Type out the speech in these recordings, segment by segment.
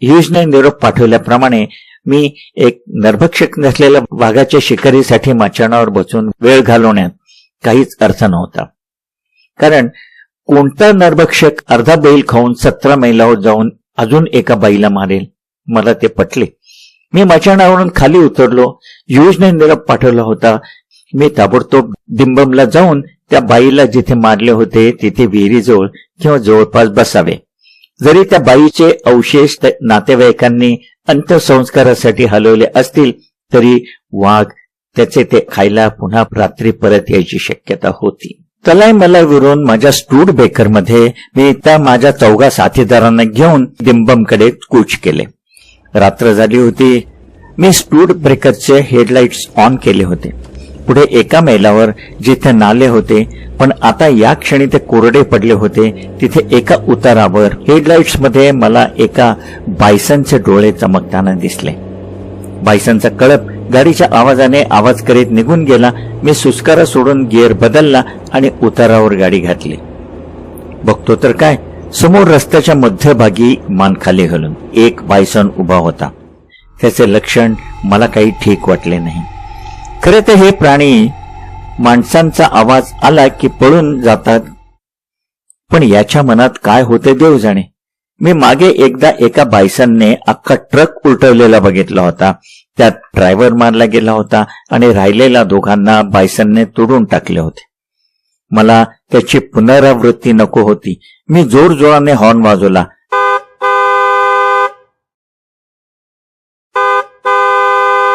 ह्यूजने निरोप पाठवल्याप्रमाणे मी एक नरभक्षक नसलेल्या वाघाच्या शिकारीसाठी माचाणावर बसून वेळ घालवण्यात काहीच अर्थ नव्हता. कारण कोणता नरभक्षक अर्धा बैल खाऊन 17 मैलावर जाऊन अजून एका बाईला मारेल? मला ते पटले. मी माचाणावरून खाली उतरलो. ह्यूजने निरोप पाठवला होता. मी ताबडतोब डिंबमला जाऊन त्या बाईला जिथे मारले होते तिथे विहिरीजवळ किंवा जवळपास बसावे. जरी त्या बाईचे अवशेष नातेवाईकांनी अंत्यसंस्कारासाठी हलवले असतील तरी वाघ त्याचे ते खायला पुन्हा रात्री परत यायची शक्यता होती. तलाई मला विरून माझ्या स्टूड बेकरमध्ये मी त्या माझ्या 4 साथीदारांना घेऊन डिंबमकडे कूच केले. रात्र झाली होती. मी स्टूड ब्रेकरचे हेडलाइट्स ऑन केले होते. पुढे एका मैलावर जिथे नाले होते पण आता या क्षणी ते कोरडे पडले होते, तिथे एका उतारावर हेडलाइट्स मध्ये मला एका बायसनचे डोळे चमकताना दिसले. बायसनचा कळप गाडीच्या आवाजाने आवाज करीत निघून गेला. मी सुस्कारा सोडून गिअर बदलला आणि उतारावर गाडी घातली. बघतो तर काय, समोर रस्त्याच्या मध्यभागी मान खाली घालून एक बायसन उभा होता. त्याचे लक्षण मला काही ठीक वाटले नाही. खरे तर हे प्राणी माणसांचा आवाज आला की पळून जातात, पण याच्या मनात काय होते देव जाणे. मी मागे एकदा एका बायसनने अख्खा ट्रक उलटवलेला बघितला होता. त्यात ड्रायव्हर मारला गेला होता आणि राहिलेल्या दोघांना बायसनने तोडून टाकले होते. मला त्याची पुनरावृत्ती नको होती. मी जोरजोराने हॉर्न वाजवला.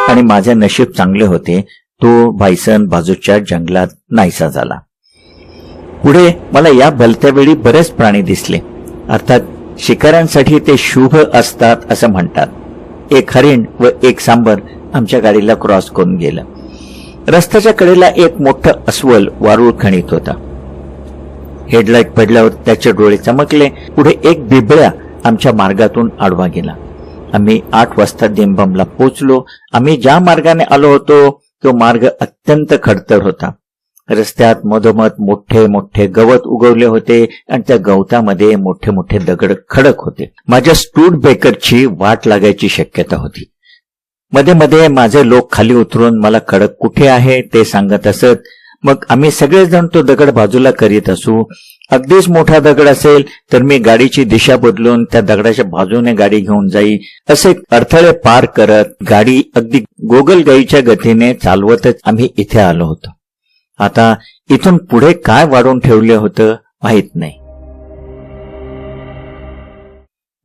आणि माझे नशीब चांगले होते, तो बायसन बाजूच्या जंगलात नाहीसा झाला. पुढे मला या भलत्या वेळी बरेच प्राणी दिसले. अर्थात शिकाऱ्यांसाठी ते शुभ असतात असं म्हणतात. एक हरिण व एक सांबर आमच्या गाडीला क्रॉस करून गेलं. रस्त्याच्या कडेला एक मोठं अस्वल वारूळ खणीत होता. हेडलाइट पडल्यावर त्याचे डोळे चमकले. पुढे एक बिबळ्या आमच्या मार्गातून आडवा गेला. आम्ही 8 वाजता डिंबमला पोचलो. आम्ही ज्या मार्गाने आलो होतो तो मार्ग अत्यंत खडतर होता. रस्त्यात मधोमध मोठे मोठे गवत उगवले होते आणि त्या गवतामध्ये मोठे मोठे दगड खडक होते. माझ्या स्टूड बेकरची वाट लागायची शक्यता होती. मध्ये मध्ये माझे लोक खाली उतरून मला खडक कुठे आहे ते सांगत असत. मग आम्ही सगळेजण तो दगड बाजूला करीत असू. अगदीच मोठा दगड असेल तर मी गाडीची दिशा बदलून त्या दगडाच्या बाजूने गाडी घेऊन जाई. असे अडथळे पार करत गाडी अगदी गोगलगाईच्या गतीने चालवतच आम्ही इथे आलो होतो. आता इथून पुढे काय वाढून ठेवले होतं माहित नाही.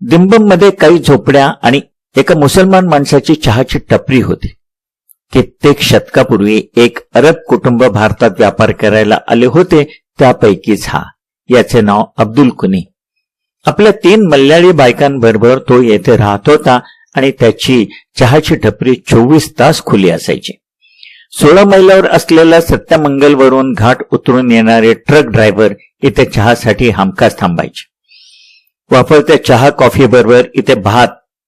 डिंबम मध्ये काही झोपड्या आणि एका मुसलमान माणसाची चहाची टपरी होती. कित्येक शतकापूर्वी एक अरब कुटुंब भारतात व्यापार करायला आले होते, त्यापैकीच हा. याचे नाव अब्दुल कुनी. आपल्या 3 मल्याळी बायकांबरोबर तो येथे राहत होता आणि त्याची चहाची टपरी 24 तास खुली असायची. 16 मैलावर असलेल्या सत्यमंगलवरून घाट उतरून येणारे ट्रक ड्रायव्हर इथे चहासाठी हमखास थांबायचे. वापरत्या चहा कॉफी बरोबर इथे भात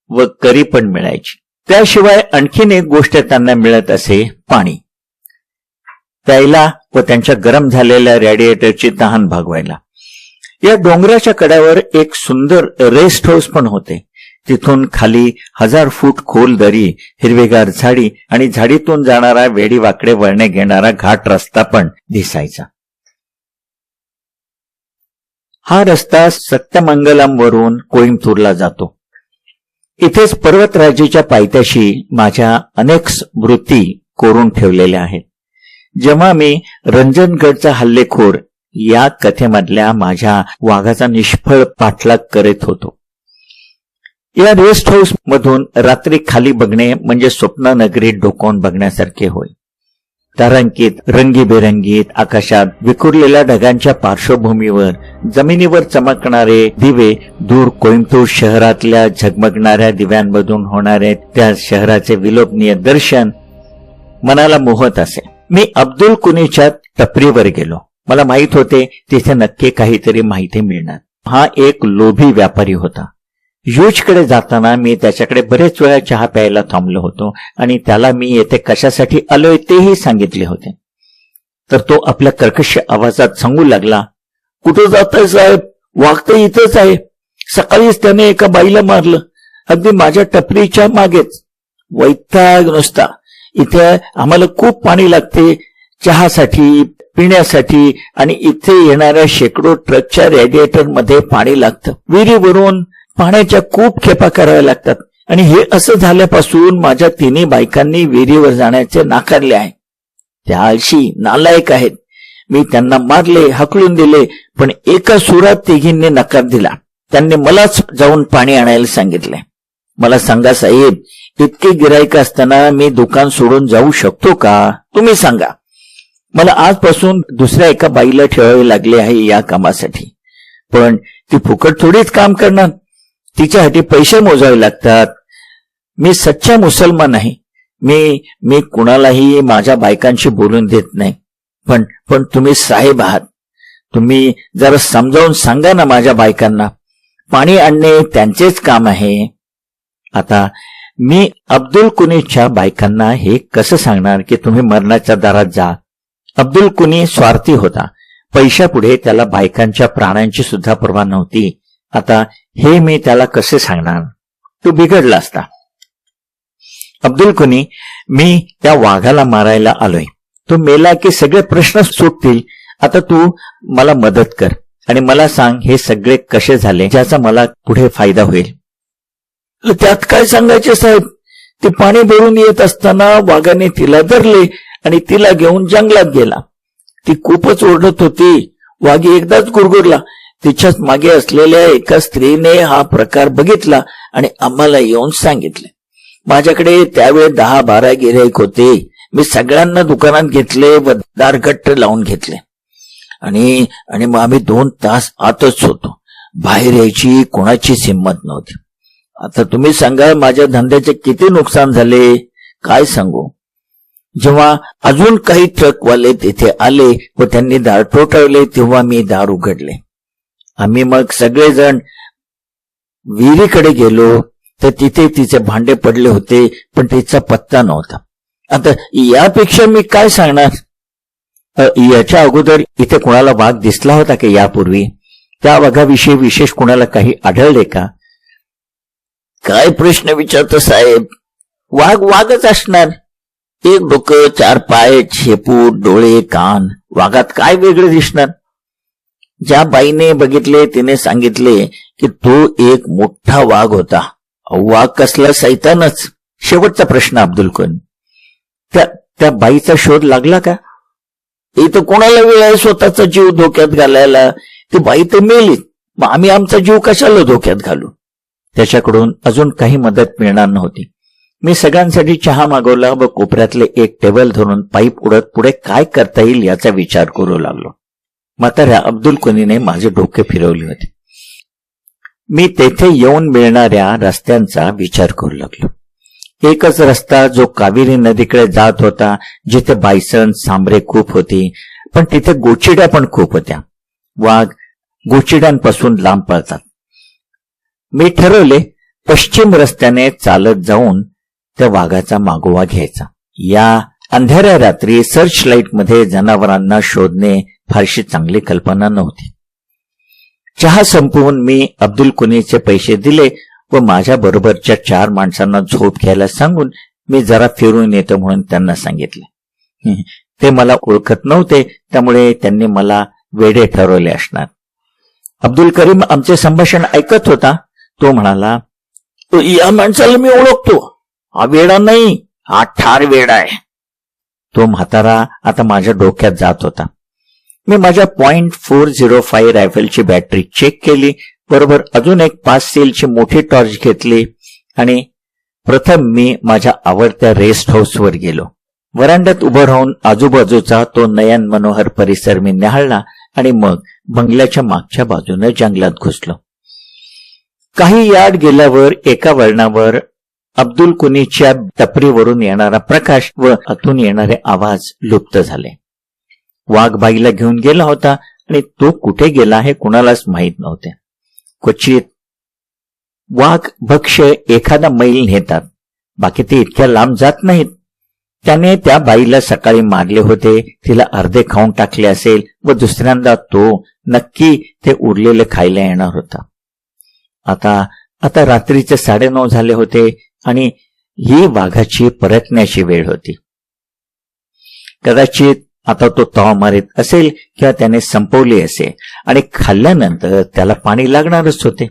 व करी पण मिळायची. त्याशिवाय आणखीन एक गोष्ट त्यांना मिळत असे, पाणी प्यायला व त्यांच्या गरम झालेल्या रेडिएटरची तहान भागवायला. या डोंगराच्या कड्यावर एक सुंदर रेस्ट हाऊस पण होते. तिथून खाली 1000 फूट खोल दरी, हिरवेगार झाडी आणि झाडीतून जाणारा वेडीवाकडे वळणे घेणारा घाट रस्ता पण दिसायचा. हा रस्ता सत्यमंगलम वरून कोईम्बतूरला जातो. इथेच पर्वतराजीच्या पायथ्याशी माझ्या अनेक स्मृती कोरून ठेवलेल्या आहेत. जेव्हा मी रंजनगडचा हल्लेखोर या कथेमधल्या माझ्या वाघाचा निष्फळ पाठलाग करीत होतो. या रेस्ट हाऊस मधून रात्री खाली बघणे म्हणजे स्वप्न नगरीत डोकावून बघण्यासारखे होय. तारांकित रंगीबेरंगीत आकाशात विखुरलेल्या ढगांच्या पार्श्वभूमीवर जमिनीवर चमकणारे दिवे, दूर कोईम्बतूर शहरातल्या झगमगणाऱ्या दिव्यांमधून होणारे त्या शहराचे विलोभनीय दर्शन मनाला मोहत असे. मी अब्दुल कुनीच्या टपरीवर गेलो. मला माहित होते तिथे नक्की काहीतरी माहिती मिळणार. हा एक लोभी व्यापारी होता. ह्यूजकडे जाताना मी त्याच्याकडे बरेच वेळा चहा प्यायला थांबलो होतो आणि त्याला मी येथे कशासाठी आलोय तेही सांगितले होते. तर तो आपल्या कर्कश आवाजात सांगू लागला, कुठं जाताय साहेब? वाघ तर इथंच आहे. सकाळीच त्याने एका बाईला मारलं. अगदी माझ्या टपरीच्या मागेच. वैताग नुसता. इथे आम्हाला खूप पाणी लागते, चहासाठी, पिण्यासाठी, आणि इथे येणाऱ्या शेकडो ट्रकच्या रेडिएटर मध्ये पाणी लागतं. विहिरीवरून पाण्याच्या खूप खेपा कराव्या लागतात. आणि हे असं झाल्यापासून माझ्या तिन्ही बायकांनी विहिरीवर जाण्याचे नाकारले आहे. त्या आळशी नालायक आहेत. मी त्यांना मारले, हाकलून दिले, पण एका सुरात तिघींनी नकार दिला. त्यांनी मलाच जाऊन पाणी आणायला सांगितले. मला सांगा साहेब, इतके गिराईक असताना मी दुकान सोडून जाऊ शकतो का? तुम्ही सांगा. मला आजपासून दुसऱ्या एका बाईला ठेवावे लागले आहे या कामासाठी. पण ती फुकट थोडीच काम करणार, तिच्यासाठी पैसे मोजावे लागतात. मी सच्चा मुसलमान आहे. मी कुणालाही माझ्या बायकांशी बोलून देत नाही. पण तुम्ही साहेब आहात. तुम्ही जरा समजावून सांगा ना माझ्या बायकांना. पाणी आणणे त्यांचेच काम आहे. आता मी अब्दुल कुनीच्या बायकांना हे कसं सांगणार की तुम्ही मरणाच्या दारात जा? अब्दुल कुनी स्वार्थी होता. पैशापुढे त्याला बायकांच्या प्राणांची सुद्धा पर्वा नव्हती. आता हे मी त्याला कसे सांगणार? तो बिघडला असता. अब्दुल कुनी, मी त्या वाघाला मारायला आलोय. तो मेला की सगळे प्रश्न सुटतील. आता तू मला मदत कर आणि मला सांग हे सगळे कसे झाले, ज्याचा मला पुढे फायदा होईल. त्यात काय सांगायचे साहेब? ते पाणी भरून येत असताना वाघाने तिला धरले आणि तिला घेऊन जंगलात गेला. ती खूपच ओरडत होती. वाघ एकदाच गुरगुरला. तिच्याच मागे असलेल्या एका स्त्रीने हा प्रकार बघितला आणि आम्हाला येऊन सांगितले. माझ्याकडे त्यावेळी 10-12 गिऱ्हाईक होते. मी सगळ्यांना दुकानात घेतले व दार घट्ट लावून घेतले आणि मग आम्ही 2 तास आतच होतो. बाहेर यायची कोणाचीच हिंमत नव्हती. आता तुम्ही सांगा माझ्या धंद्याचे किती नुकसान झाले, काय सांगू. जेव्हा अजून काही ट्रकवाले तिथे आले व त्यांनी दार ठोठावले तेव्हा मी दार उघडले. आम्ही मग सगळेजण विहिरीकडे गेलो तर तिथे तिचे भांडे पडले होते, पण तिचा पत्ता नव्हता. आता यापेक्षा मी काय सांगणार? याच्या अगोदर इथे कोणाला वाघ दिसला होता की यापूर्वी? त्या वाघाविषयी विशेष कोणाला काही आढळले का? काय प्रश्न विचारतो साहेब? वाघ वाघच असणार. 1 डोकं, 4 पाय, शेपूट, डोळे, कान. वाघात काय वेगळे दिसणार? ज्या बाईने बघितले तिने सांगितले की तो एक मोठा वाघ होता. वाघ कसला? सैतानच. शेवटचा प्रश्न अब्दुल कुनी, त्या बाईचा शोध लागला का? इथं कोणाला वेळ आहे स्वतःचा जीव धोक्यात घालायला? ती बाई तर मेली, मग आम्ही आमचा जीव कशाला धोक्यात घालू? त्याच्याकडून अजून काही मदत मिळणार नव्हती. मी सगळ्यांसाठी चहा मागवला व कोपऱ्यातले एक टेबल धरून पाईप उडत पुढे काय करता येईल याचा विचार करू लागलो. म्हाताऱ्या अब्दुल कुनीने माझे डोके फिरवले होते. मी तेथे येऊन मिळणाऱ्या रस्त्यांचा विचार करू लागलो. एकच रस्ता जो कावेरी नदीकडे जात होता, जिथे बायसन, सांबरे खूप होती, पण तिथे गोचिड्या पण खूप होत्या. वाघ गोचिड्यांपासून लांब पळतात. मी ठरवले पश्चिम रस्त्याने चालत जाऊन त्या वाघाचा मागोवा घ्यायचा. या अंधाऱ्या रात्री सर्च लाईट मध्ये जनावरांना शोधणे फारशी चांगली कल्पना नव्हती. चहा संपवून मी अब्दुल कुनीचे पैसे दिले व माझ्या बरोबरच्या 4 माणसांना झोप घ्यायला सांगून मी जरा फिरून येतो म्हणून त्यांना सांगितले. ते मला ओळखत नव्हते, त्यामुळे त्यांनी मला वेडे ठरवले असणार. अब्दुल करीम आमचे संभाषण ऐकत होता. तो म्हणाला, या माणसाला मी ओळखतो. हा वेडा नाही, हा ठार वेडा आहे. तो म्हातारा आता माझ्या डोक्यात जात होता. मी माझ्या .405 रायफलची बॅटरी चेक केली. बरोबर अजून एक 5 सेलची मोठी टॉर्च घेतली आणि प्रथम मी माझ्या आवडत्या रेस्ट हाऊसवर गेलो. वरांड्यात उभं राहून आजूबाजूचा तो नयन मनोहर परिसर मी न्याहाळला आणि मग बंगल्याच्या मागच्या बाजूने जंगलात घुसलो. काही यार्ड गेल्यावर एका वळणावर अब्दुल कुनीच्या टपरीवरून येणारा प्रकाश व आतून येणारे आवाज लुप्त झाले. वाघ बाईला घेऊन गेला होता आणि तो कुठे गेला हे कुणालाच माहीत नव्हते. क्वचित वाघ भक्ष्य एखादा मैल नेतात, बाकी ते इतक्या लांब जात नाहीत. त्याने त्या बाईला सकाळी मारले होते, तिला अर्धे खाऊन टाकले असेल व दुसऱ्यांदा तो नक्की ते उरलेले खायला येणार होता. आता आता रात्रीचे 9:30 झाले होते आणि ही वाघाची परतण्याची वेळ होती. कदाचित आता तो तवा मारीत असेल किंवा त्याने संपवली असेल आणि खाल्ल्यानंतर त्याला पाणी लागणारच होते.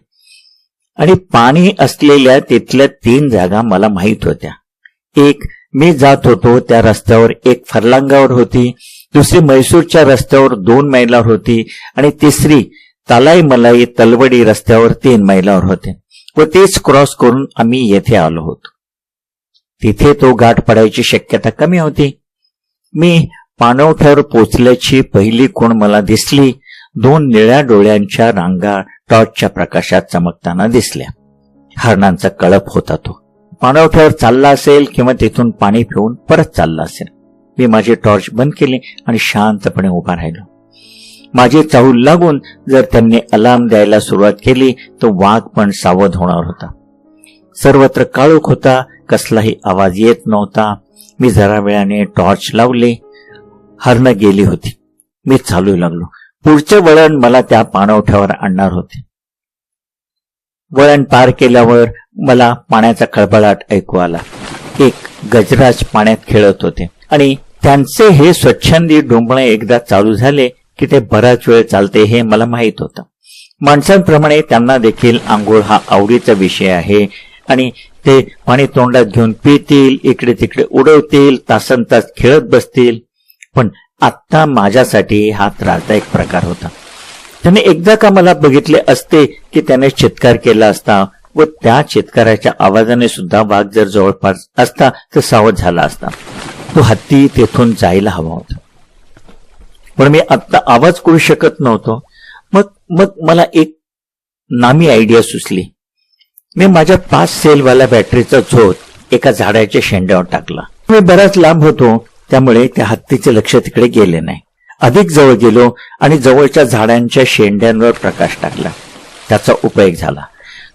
आणि पाणी असलेल्या तिथल्या 3 जागा मला माहित होत्या. एक, मी जात होतो त्या रस्त्यावर 1 फरलांगावर होती, दुसरी म्हैसूरच्या रस्त्यावर 2 मैलावर होती आणि तिसरी तालाई मलाई तलवडी रस्त्यावर 3 मैलावर होते व तेच क्रॉस करून आम्ही येथे आलो होतो. तिथे तो गाठ पडायची शक्यता कमी होती. मी पाणवठ्यावर पोचल्याची पहिली खूण मला दिसली. 2 निळ्या डोळ्यांच्या रांगा टॉर्चच्या प्रकाशात चमकताना दिसल्या. हरणांचा कळप होता तो. पाणवठ्यावर चालला असेल किंवा तिथून पाणी पिऊन परत चालला असेल. मी माझी टॉर्च बंद केली आणि शांतपणे उभा राहिलो. माझी चाहूल लागून जर त्यांनी अलार्म द्यायला सुरुवात केली तर वाघ पण सावध होणार होता. सर्वत्र काळोख होता, कसलाही आवाज येत नव्हता. मी जरा वेळाने टॉर्च लावले. हरणं गेली होती. मी चालू लागलो. पुढचे वळण मला त्या पाणवठ्यावर आणणार होते. वळण पार केल्यावर मला पाण्याचा खळबळाट ऐकू आला. एक गजराज पाण्यात खेळत होते आणि त्यांचे हे स्वच्छंदी डोंबणे एकदा चालू झाले की ते बराच वेळ चालते हे मला माहित होतं. माणसांप्रमाणे त्यांना देखील आंघोळ हा आवडीचा विषय आहे आणि ते पाणी तोंडात घेऊन पितील, इकडे तिकडे उडवतील, तासनतास खेळत बसतील. पण आत्ता माझ्यासाठी हा त्रासदायक प्रकार होता. त्याने एकदा का मला बघितले असते की त्याने चित्कार केला असता व त्या चित्काराच्या आवाजाने सुद्धा वाघ जर जवळपास असता तर सावध झाला असता. तो हत्ती तेथून जायला हवा होता. पण मी आत्ता आवाज करू शकत नव्हतो. मग मला एक नामी आयडिया सुचली. मी माझ्या 5 सेलवाला बॅटरीचा झोत एका झाडाच्या शेंड्यावर टाकला. मी बराच लांब होतो त्यामुळे त्या हत्तीचे लक्ष तिकडे गेले नाही. अधिक जवळ गेलो आणि जवळच्या झाडांच्या शेंड्यांवर प्रकाश टाकला. त्याचा उपयोग झाला.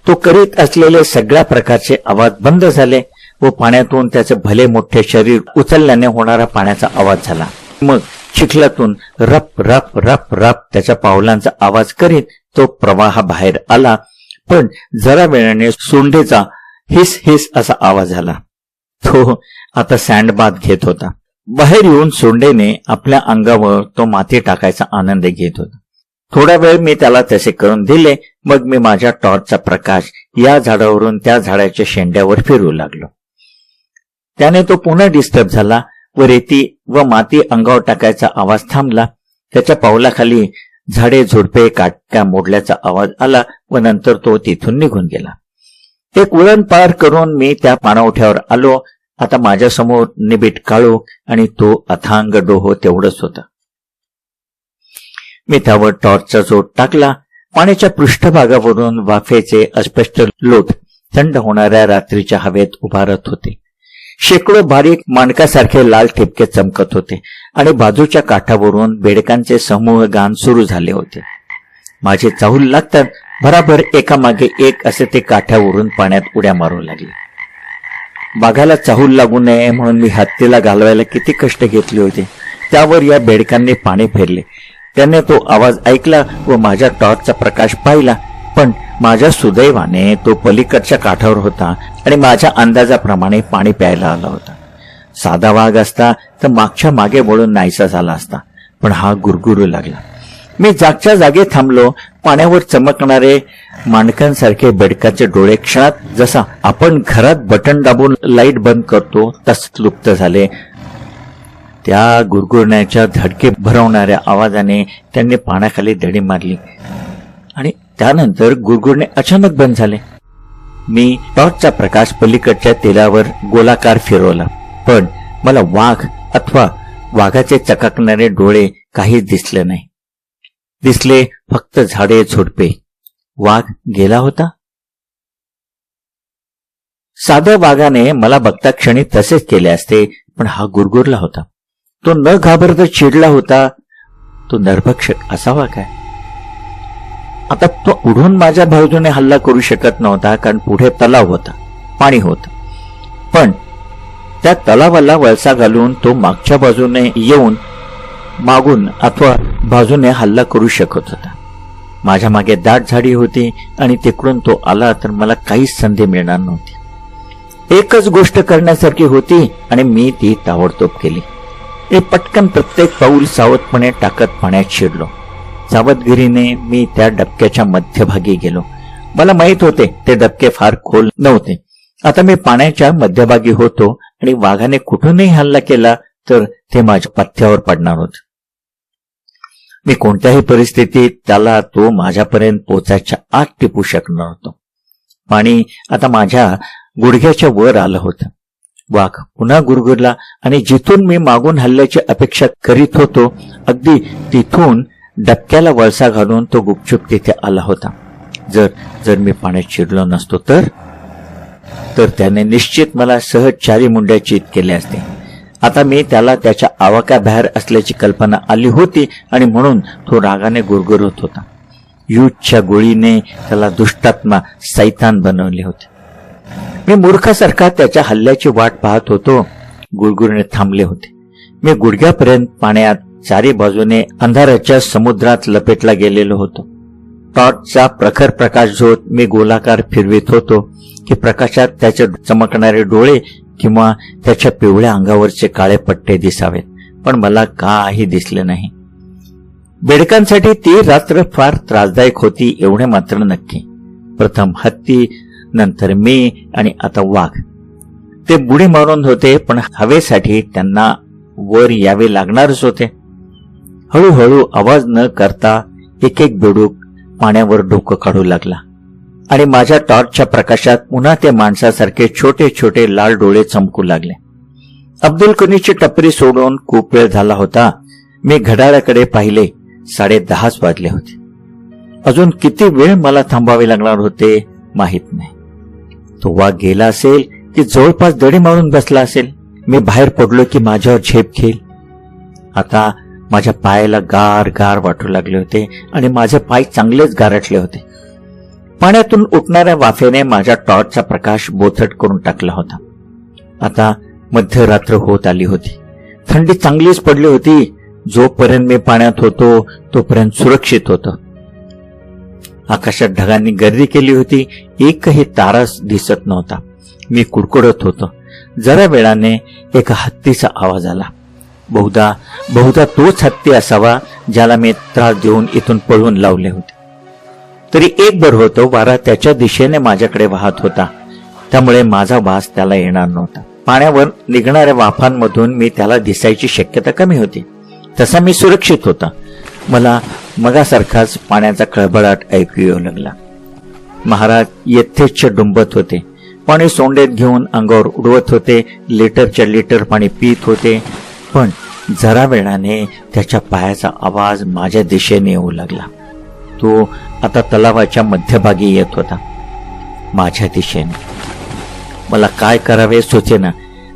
तो करीत असलेले सगळ्या प्रकारचे आवाज बंद झाले व पाण्यातून त्याचे भले मोठे शरीर उचलल्याने होणारा पाण्याचा आवाज झाला. मग चिखलातून रप रप रप रप त्याच्या पावलांचा आवाज करीत तो प्रवाह बाहेर आला. पण जरा वेळाने सोंडेचा हिस हिस असा आवाज झाला. तो आता सँडबाथ घेत होता. बाहेर येऊन सोंडेने आपल्या अंगावर तो माती टाकायचा आनंद घेत होता. थोडा वेळ मी त्याला तसे करून दिले. मग मी माझ्या टॉर्चचा प्रकाश या झाडावरून त्या झाडाच्या शेंड्यावर फिरू लागलो. त्याने तो पुन्हा डिस्टर्ब झाला व रेती व माती अंगावर टाकायचा आवाज थांबला. त्याच्या पावलाखाली झाडे झुडपे काटक्या मोडल्याचा आवाज आला व नंतर तो तिथून निघून गेला. एक वळण पार करून मी त्या पाणवठ्यावर आलो. आता माझ्यासमोर निबिट काळोख आणि तो अथांग डोह तेवढंच होता. मी त्यावर टॉर्चचा जोड टाकला. पाण्याच्या पृष्ठभागावरून वाफेचे अस्पष्ट लोट थंड होणाऱ्या रात्रीच्या हवेत उभारत होते. शेकडो बारीक माणकासारखे लाल ठिपके चमकत होते आणि बाजूच्या काठावरून बेडकांचे समूह गान सुरू झाले होते. माझे चाहूल लागतात बराबर एकामागे एक असे ते काठावरून पाण्यात उड्या मारू लागले. वाघाला चाहूल लागू नये म्हणून मी हत्तीला घालवायला किती कष्ट घेतले होते. त्यावर या बेडकांनी पाणी फेरले. त्याने तो आवाज ऐकला व माझ्या टॉर्चचा प्रकाश पाहिला. पण माझ्या सुदैवाने तो पलीकडच्या काठावर होता आणि माझ्या अंदाजाप्रमाणे पाणी प्यायला आला होता. साधा वाघ असता तर मागच्या मागे वळून नाहीसा झाला असता. पण हा गुरगुरू लागला. मी जागच्या जागे थांबलो. पाण्यावर चमकणारे माणकांसारखे बेडकाचे डोळे क्षणात जसा आपण घरात बटन दाबून लाईट बंद करतो तसं लुप्त झाले. त्या गुरगुरण्याच्या धडके भरवणाऱ्या आवाजाने त्यांनी पाण्याखाली दडी मारली आणि त्यानंतर गुरगुरणे अचानक बंद झाले. मी टॉर्चचा प्रकाश पलीकडच्या तेलावर गोलाकार फिरवला. पण मला वाघ अथवा वाघाचे चकाकणारे डोळे काहीच दिसले नाही. दिसले फक्त झाडे झुडपे. वाघ गेला होता. साध्या वाघाने मला बघता क्षणी तसेच केले असते. पण हा गुरगुरला होता. तो न घाबरता चिडला होता. तो नरभक्षक असावा काय? आता तो उडून माझ्या बाजूने हल्ला करू शकत नव्हता कारण पुढे तलाव होता, पाणी होतं. पण त्या तलावाला वळसा घालून तो मागच्या बाजूने येऊन मागून अथवा बाजूने हल्ला करू शकत होता. माझ्या मागे दाट झाडी होती आणि तिकडून तो आला तर मला काहीच संधी मिळणार नव्हती. एकच गोष्ट करण्यासारखी होती आणि मी ती ताबडतोब केली. मी पटकन प्रत्येक पाऊल सावधपणे टाकत पाण्यात शिरलो. सावधगिरीने मी त्या डबक्याच्या मध्यभागी गेलो. मला माहित होते ते डबके फार खोल नव्हते. आता मी पाण्याच्या मध्यभागी होतो आणि वाघाने कुठूनही हल्ला केला तर ते माझ्या पथ्यावर पडणार होते. मी कोणत्याही परिस्थितीत त्याला तो माझ्यापर्यंत पोचायच्या आत टिपू शकणार होतो. पाणी आता माझ्या गुडघ्याच्या वर आलं होतं. वाघ पुन्हा गुरगुरला आणि जिथून मी मागून हल्ल्याची अपेक्षा करीत होतो अगदी तिथून डबक्याला वळसा घालून तो गुपचूप तिथे आला होता. जर मी पाण्यात शिरलो नसतो तर त्याने निश्चित मला सहज 4 मुंड्या चित केले असते. आता मी त्याला त्याच्या आवाक्याबाहेर असल्याची कल्पना आली होती आणि म्हणून तो रागाने गुरगुरत होता. युजच्या गोळीने त्याला दुष्टात्मा सैतान बनवले होते. मी मूर्खासारखा त्याच्या हल्ल्याची वाट पाहत होतो. गुरगुरणे थांबले होते. मी गुडघ्यापर्यंत पाण्यात 4 बाजूने अंधाराच्या समुद्रात लपेटला गेलेलो होतो. टॉर्चचा प्रखर प्रकाश झोत मी गोलाकार फिरवित होतो की प्रकाशात त्याचे चमकणारे डोळे किंवा त्याच्या पिवळ्या अंगावरचे काळे पट्टे दिसावेत, पण मला काही दिसले नाही. बेडकांसाठी ती रात्र फार त्रासदायक होती एवढे मात्र नक्की. प्रथम हत्ती, नंतर मी आणि आता वाघ. ते बुडी मारून होते, पण हवेसाठी त्यांना वर यावे लागणारच होते. हळूहळू आवाज न करता एक एक बेडूक पाण्यावर डोकं काढू लागला आणि माझ्या टॉर्चच्या प्रकाशात पुन्हा ते माणसासारखे छोटे छोटे लाल डोळे चमकू लागले. अब्दुल कुनीची टपरी सोडून खूप वेळ झाला होता. मी घड्याळाकडे पाहिले. 10:30 वाजले होते. अजून किती वेळ मला थांबावे लागणार होते माहित नाही. तो वाघ गेला असेल की जवळपास दडी मारून बसला असेल. मी बाहेर पडलो की माझ्यावर झेप घेईल. आता माझ्या पायाला गार गार वाटू लागले होते आणि माझे पाय चांगलेच गारटले होते. पाण्यातून उठणाऱ्या वाफेने माझ्या टॉर्चचा प्रकाश बोथट करून टाकला होता. आता मध्यरात्र होत आली होती. थंडी चांगलीच पडली होती. जोपर्यंत मी पाण्यात होतो तोपर्यंत सुरक्षित होतो. आकाशात ढगांनी गर्दी केली होती. एकही ताराच दिसत नव्हता. मी कुडकुडत होतो. जरा वेळाने एका हत्तीचा आवाज आला. बहुधा तोच हत्ती असावा ज्याला मी त्रास देऊन इथून पळवून लावले होते. तरी एक बर होतो, वारा त्याच्या दिशेने माझ्याकडे वाहत होता, त्यामुळे माझा वास त्याला येणार नव्हता. पाण्यावर निघणाऱ्या वाफांमधून मी त्याला दिसायची शक्यता कमी होती. तसा मी सुरक्षित होता. मला मगासारखाच पाण्याचा खळबळाट ऐकू येऊ लागला. महाराज यथेच्छ डुंबत होते. पाणी सोंडेत घेऊन अंगावर उडवत होते. लिटरच्या लिटर पाणी पित होते. पण जरा वेळाने त्याच्या पायाचा आवाज माझ्या दिशेने येऊ लागला. तो आता तलावाच्या मध्यभागी येत होता, माझ्या दिशेने. मला काय करावे सुचेना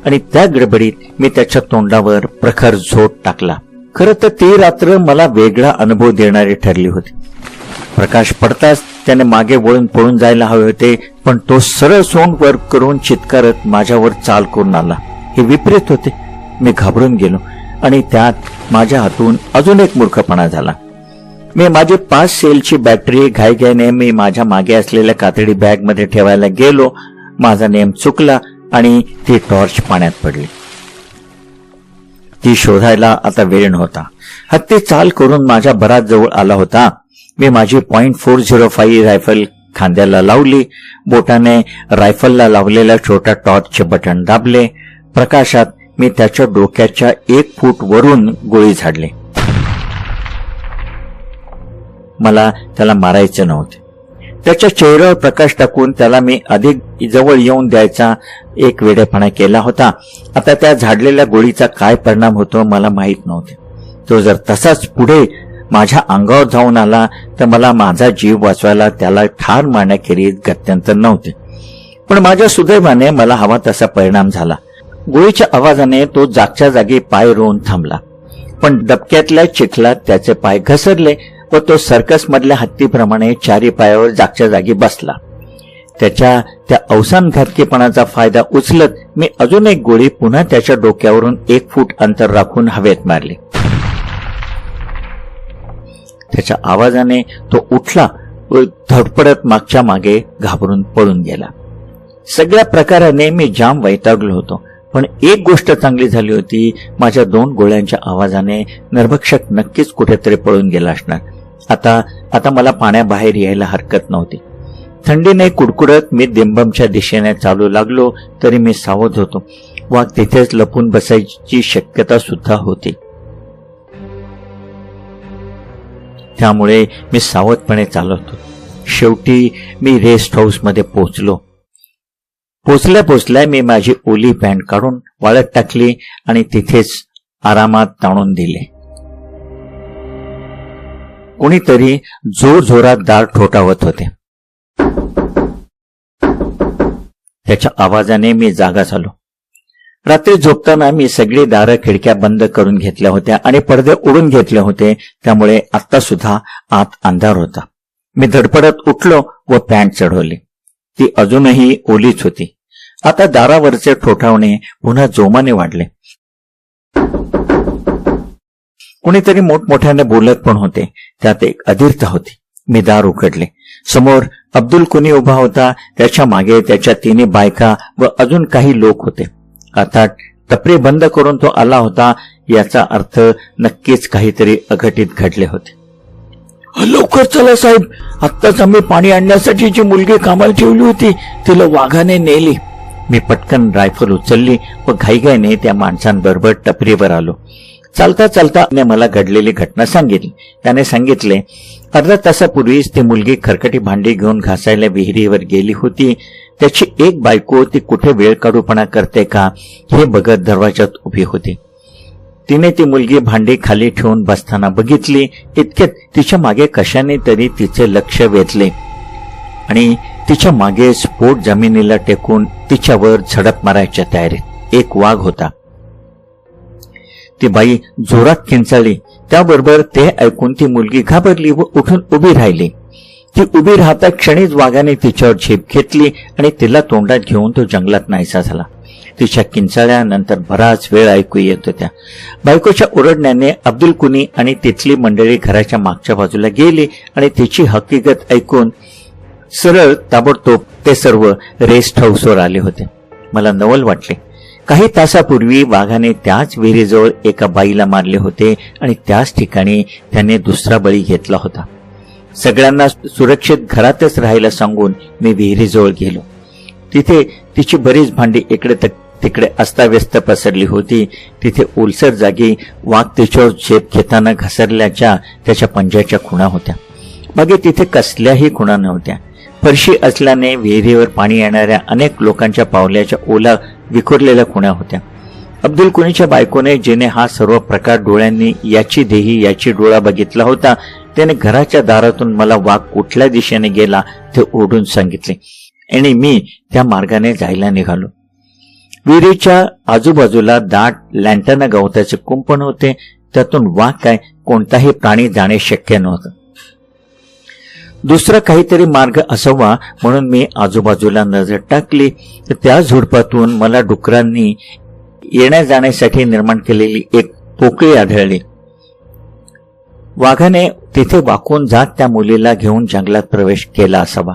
आणि त्या गडबडीत मी त्याच्या तोंडावर प्रखर झोट टाकला. खरं तर ती रात्र मला वेगळा अनुभव देणारी ठरली होती. प्रकाश पडताच त्याने मागे वळून पळून जायला हवे होते, पण तो सरळ सोंड वर करून चित्कारत माझ्यावर चाल करून आला. हे विपरीत होते. मी घाबरून गेलो आणि त्यात माझ्या हातून अजून एक मूर्खपणा झाला. मी माझी 5 सेलची बॅटरी घाईघाईने मी माझ्या मागे असलेल्या कातडी बॅग मध्ये ठेवायला गेलो. माझा नेम चुकला आणि ती टॉर्च पाण्यात पडली. ती शोधायला आता वेळ नव्हता. हत्ती चाल करून माझ्या बराच जवळ आला होता. मी माझी .405 रायफल खांद्याला लावली. बोटाने रायफलला लावलेल्या छोट्या टॉर्चचे बटन दाबले. प्रकाशात मी त्याच्या डोक्याच्या 1 फूट वरून गोळी झाडली. मला त्याला मारायचे नव्हते. त्याच्या चेहऱ्यावर प्रकाश टाकून त्याला मी अधिक जवळ येऊन द्यायचा एक वेडेपणा केला होता. आता त्या झाडलेल्या गोळीचा काय परिणाम होतो मला माहित नव्हते. तो जर तसाच पुढे माझ्या अंगावर जाऊन आला तर मला माझा जीव वाचवायला त्याला ठार मारण्याखेरीज गत्यंतर नव्हते. पण माझ्या सुदैवाने मला हवा तसा परिणाम झाला. गोळीच्या आवाजाने तो जागच्या जागी पाय रोवून थांबला, पण डबक्यातल्या चिखलात त्याचे पाय घसरले व तो सर्कस मधल्या हत्तीप्रमाणे 4 पायावर जागच्या जागी बसला. त्याच्या त्या अवसानघातकीपणाचा फायदा उचलत मी अजून एक गोळी पुन्हा त्याच्या डोक्यावरून 1 फूट अंतर राखून हवेत मारली. त्याच्या आवाजाने तो उठला व धडपडत मागच्या मागे घाबरून पळून गेला. सगळ्या प्रकाराने मी जाम वैतागलो होतो. पण एक गोष्ट चांगली झाली होती, माझ्या 2 गोळ्यांच्या आवाजाने नरभक्षक नक्कीच कुठेतरी पळून गेला असणार. आता मला पाण्याबाहेर यायला हरकत नव्हती. थंडीने कुडकुडत मी दिंबमच्या दिशेने चालू लागलो तरी मी सावध होतो. वाघ तिथेच लपून बसायची शक्यता सुद्धा होती. त्यामुळे मी सावधपणे चालत होतो. शेवटी मी रेस्ट हाऊस मध्ये पोहोचलो. पोचल्या मी माझी ओली पॅन्ट काढून वाळत टाकली आणि तिथेच आरामात ताणून दिले. कोणीतरी जोरजोरात दार ठोठावत होते. त्याच्या आवाजाने मी जागा झालो. रात्री झोपताना मी सगळी दारं खिडक्या बंद करून घेतल्या होत्या आणि पडदे उडून घेतले होते. त्यामुळे आता सुद्धा आत अंधार होता. मी धडपडत उठलो व पॅन्ट चढवली. ती अजूनही ओलीच होती. आता दारावरचे ठोठावणे पुन्हा जोमाने वाढले. कोणीतरी मोठमोठ्याने बोलत पण होते. त्यात एक अधीरता होती. मी दार उघडले. समोर अब्दुल कुनी उभा होता. त्याच्या मागे त्याच्या 3 बायका व अजून काही लोक होते. आता टपरी बंद करून तो आला होता. याचा अर्थ नक्कीच काहीतरी अघटित घडले होते. लवकर चला साहेब, आत्ताच आम्ही पाणी आणण्यासाठी जी मुलगी कामाला ठेवली होती तिला वाघाने नेली. मी पटकन रायफल उचलली व घाईघाईने त्या माणसांबरोबर टपरीवर आलो. चालता चालता मला घडलेली घटना सांगितली. त्याने सांगितले, अर्धा तासापूर्वीच ती मुलगी खरकटी भांडी घेऊन घासायला विहिरीवर गेली होती. त्याची एक बायको ती कुठे वेळ काढूपणा करते का हे बघत दरवाजात उभी होती. तिने ती मुलगी भांडी खाली ठेवून बसताना बघितली. इतक्यात तिच्या मागे कशाने तरी तिचे लक्ष वेधले आणि तिच्या मागे स्फोट जमिनीला टेकून तिच्यावर झडप मारायच्या तयारीत एक वाघ होता. ती बाई जोरात किंचाळली. त्याबरोबर ते ऐकून ती मुलगी घाबरली व उठून उभी राहिली. ती उभी राहता क्षणीच वाघाने तिच्यावर झेप घेतली आणि तिला तोंडात घेऊन तो जंगलात नाहीसा झाला. तिच्या किंचाळ्यानंतर बराच वेळ ऐकू येत होत्या. बायकोच्या ओरडण्याने अब्दुल कुनी आणि तिथली मंडळी घराच्या मागच्या बाजूला गेली आणि तिची हकीकत ऐकून सरळ ताबडतोब ते सर्व रेस्ट हाऊसवर आले होते. मला नवल वाटले. काही तासापूर्वी वाघाने त्याच विहिरीजवळ एका बाईला मारले होते आणि त्याच ठिकाणी त्याने दुसरा बळी घेतला होता. सगळ्यांना सुरक्षित घरातच राहायला सांगून मी विहिरीजवळ गेलो. तिथे तिची बरीच भांडी इकडे तिकडे अस्ताव्यस्त पसरली होती. तिथे ओलसर जागी वाघ तिच्यावर झेप घेताना घसरल्याच्या त्याच्या पंजाच्या खुणा होत्या. मागे तिथे कसल्याही खुणा नव्हत्या. फरशी असल्याने विहिरीवर पाणी येणाऱ्या अनेक लोकांच्या पावल्याच्या ओला विखुरलेल्या खुणा होत्या. अब्दुल कुनीच्या बायकोने जिने हा सर्व प्रकार डोळ्यांनी याची देही याची डोळा बघितला होता, त्याने घराच्या दारातून मला वाघ कुठल्या दिशेने गेला ते ओढून सांगितले आणि मी त्या मार्गाने जायला निघालो. विहिरीच्या आजूबाजूला दाट लॅन्टर्न गवताचे कुंपण होते. त्यातून वाघ काय कोणताही प्राणी जाणे शक्य नव्हतं. दुसरा काहीतरी मार्ग असावा म्हणून मी आजूबाजूला नजर टाकली तर त्या झुडपातून मला डुकरांनी येण्या जाण्यासाठी निर्माण केलेली एक पोकळी आढळली. वाघाने तिथे वाकून जात त्या मुलीला घेऊन जंगलात प्रवेश केला असावा.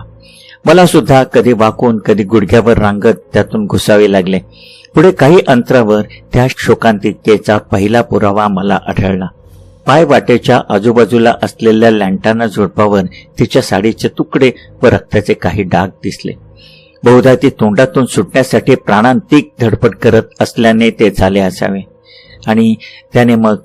मला सुद्धा कधी वाकून कधी गुडघ्यावर रांगत त्यातून घुसावे लागले. पुढे काही अंतरावर त्या शोकांतिकेचा पहिला पुरावा मला आढळला. पाय वाटेच्या आजूबाजूला असलेल्या लॅन्टाना झुडपावर तिच्या साडीचे तुकडे व रक्ताचे काही डाग दिसले. बहुधा ती तोंडातून सुटण्यासाठी प्राणांतिक धडपड करत असल्याने ते झाले असावे आणि त्याने मग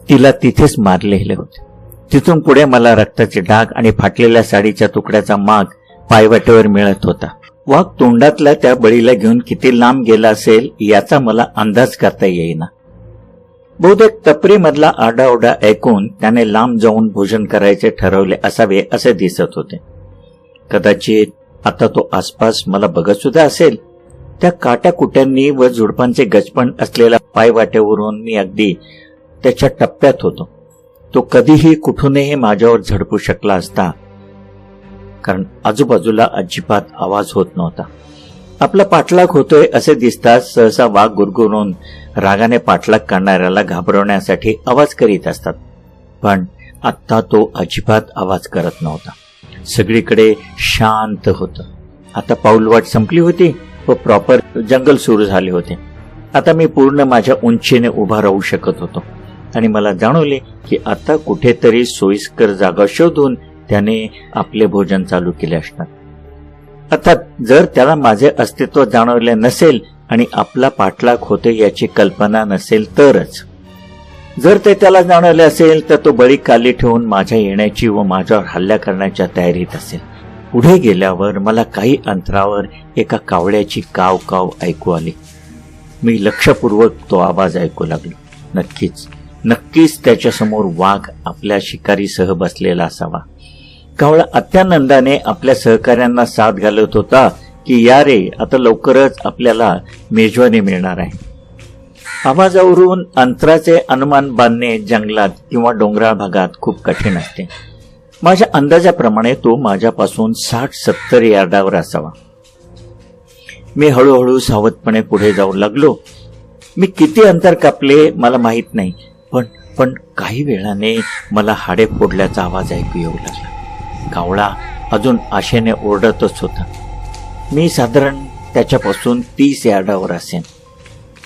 तिला तिथेच मारलेले होते. तिथून पुढे मला रक्ताचे डाग आणि फाटलेल्या साडीच्या तुकड्याचा माग पायवाटेवर मिळत होता. वाघ तोंडातल्या त्या बळीला घेऊन किती लांब गेला असेल याचा मला अंदाज करता येईना. बहुतेक टपरीमधला आरडाओरडा ऐकून त्याने लांब जाऊन भोजन करायचे ठरवले असावे असे दिसत होते. कदाचित आता तो आसपास मला बघत सुद्धा असेल. त्या काट्याकुट्यांनी व झुडपांचे गजपण असलेल्या पायवाटेवरून मी अगदी त्याच्या टप्प्यात होतो. तो कधीही कुठूनही माझ्यावर झडपू शकला असता, कारण आजूबाजूला अजिबात आवाज होत नव्हता. आपला पाठलाग होतोय असे दिसताच सहसा वाघ गुरगुरून रागाने पाठलाग करणाऱ्याला घाबरवण्यासाठी आवाज करीत असतात. पण आत्ता तो अजिबात आवाज करत नव्हता. सगळीकडे शांत होतं. आता पाऊलवाट संपली होती व प्रॉपर जंगल सुरू झाले होते. आता मी पूर्ण माझ्या उंचीने उभा राहू शकत होतो आणि मला जाणवले की आता कुठेतरी सोयीस्कर जागा शोधून त्याने आपले भोजन चालू केले असणार. अर्थात जर त्याला माझे अस्तित्व जाणवले नसेल आणि आपला पाठलाग होते याची कल्पना नसेल तरच. जर ते त्याला जाणवले असेल तर तो बळी काली ठेवून माझ्या येण्याची व माझ्यावर हल्ला करण्याच्या तयारीत असेल. पुढे गेल्यावर मला काही अंतरावर एका कावळ्याची काव काव ऐकू आली. मी लक्षपूर्वक तो आवाज ऐकू लागलो. नक्कीच त्याच्यासमोर वाघ आपल्या शिकारीसह बसलेला असावा. कावळा अत्यानंदाने आपल्या सहकाऱ्यांना साथ घालत होता की या रे, आता लवकरच आपल्याला मेजवानी मिळणार आहे. आवाजावरून अंतराचे अनुमान बांधणे जंगलात किंवा डोंगराळ भागात खूप कठीण असते. माझ्या अंदाजाप्रमाणे तो माझ्यापासून 60-70 यार्डावर असावा. मी हळूहळू सावधपणे पुढे जाऊ लागलो. मी किती अंतर कापले मला माहीत नाही, पण काही वेळाने मला हाडे फोडल्याचा आवाज ऐकू येऊ लागला. कावळा अजून आशेने ओरडतच होता. मी साधारण त्याच्यापासून 30 यार्डावर असेन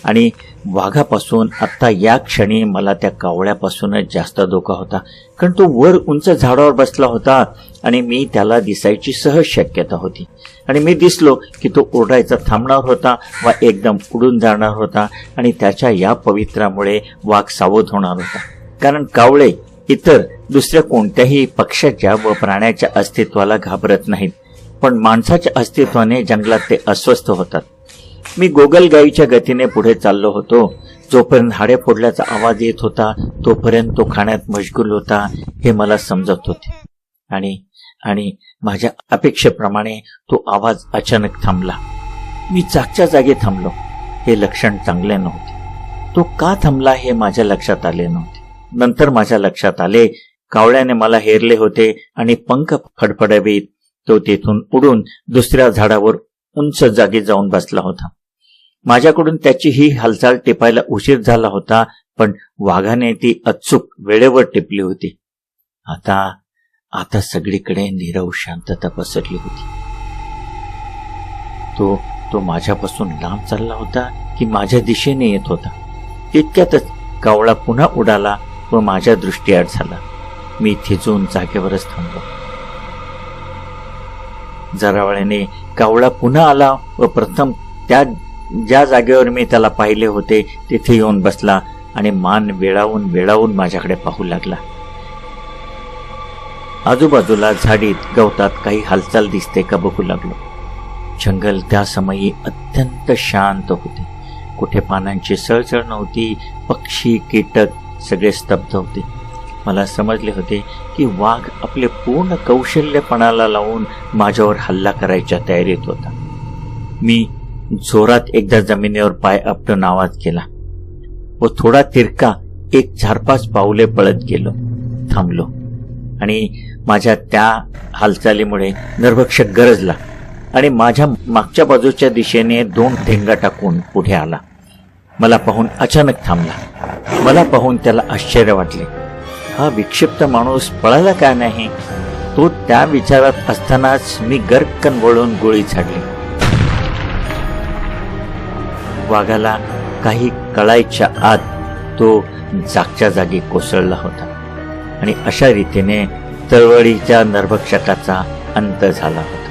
आणि वाघापासून आत्ता या क्षणी मला त्या कावळ्यापासूनच जास्त धोका होता, कारण तो वर उंच झाडावर बसला होता आणि मी त्याला दिसायची सहज शक्यता होती. आणि मी दिसलो की तो ओरडायचा थांबणार होता वा एकदम उडून जाणार होता आणि त्याच्या या पवित्रामुळे वाघ सावध होणार होता. कारण कावळे इतर दुसऱ्या कोणत्याही पक्ष्याच्या व प्राण्याच्या अस्तित्वाला घाबरत नाहीत, पण माणसाच्या अस्तित्वाने जंगलात ते अस्वस्थ होतात. मी गोगलगाईच्या गतीने पुढे चाललो होतो. जोपर्यंत हाडे फोडल्याचा आवाज येत होता तोपर्यंत तो खाण्यात मशगूल होता हे मला समजत होते. आणि माझ्या अपेक्षेप्रमाणे तो आवाज अचानक थांबला. मी जागच्या जागी थांबलो. हे लक्षण चांगले नव्हते. तो का थांबला हे माझ्या लक्षात आले नव्हते. नंतर माझ्या लक्षात आले, कावळ्याने मला हेरले होते आणि पंख फडफडवीत तो तेथून उडून दुसऱ्या झाडावर उंच जागी जाऊन बसला होता. माझ्याकडून त्याची ही हालचाल टिपायला उशीर झाला होता, पण वाघाने ती अचूक वेळेवर टिपली होती. आता सगळीकडे नीरव शांतता पसरली होती. तो माझ्यापासून लांब चालला होता की माझ्या दिशेने येत होता. तितक्यातच कावळा पुन्हा उडाला व माझ्या दृष्टीआड झाला. मी थिजून जागेवरच थांबलो. जरा वेळाने कावळा पुन्हा आला व प्रथम ज्या जागेवर मी त्याला पाहिले होते तिथे येऊन बसला आणि मान वेळावून माझ्याकडे पाहू लागला. आजूबाजूला झाडीत गवतात काही हालचाल दिसते का बघू लागलो. जंगल त्या समयी अत्यंत शांत होते. कुठे पानांची सळसळ नव्हती. पक्षी कीटक सगळे स्तब्ध होते. मला समजले होते की वाघ आपले पूर्ण कौशल्यपणाला लावून माझ्यावर हल्ला करायच्या तयारीत होता. मी जोरात एकदा जमिनीवर पाय आपटून आवाज केला व थोडा तिरका 1-4-5 पावले पळत गेलो. थांबलो आणि माझ्या त्या हालचालीमुळे नरभक्षक गरजला आणि माझ्या मागच्या बाजूच्या दिशेने 2 ठेंगा टाकून पुढे आला. मला पाहून अचानक थांबला. मला पाहून त्याला आश्चर्य वाटले. हा विक्षिप्त माणूस पळाला का नाही? तो त्या विचारात असतानाच मी गर्कन वळून गोळी झाडली. वाघाला काही कळायच्या आत तो जागच्या जागी कोसळला होता आणि अशा रीतीने चळवळीच्या नरभक्षकाचा अंत झाला होता.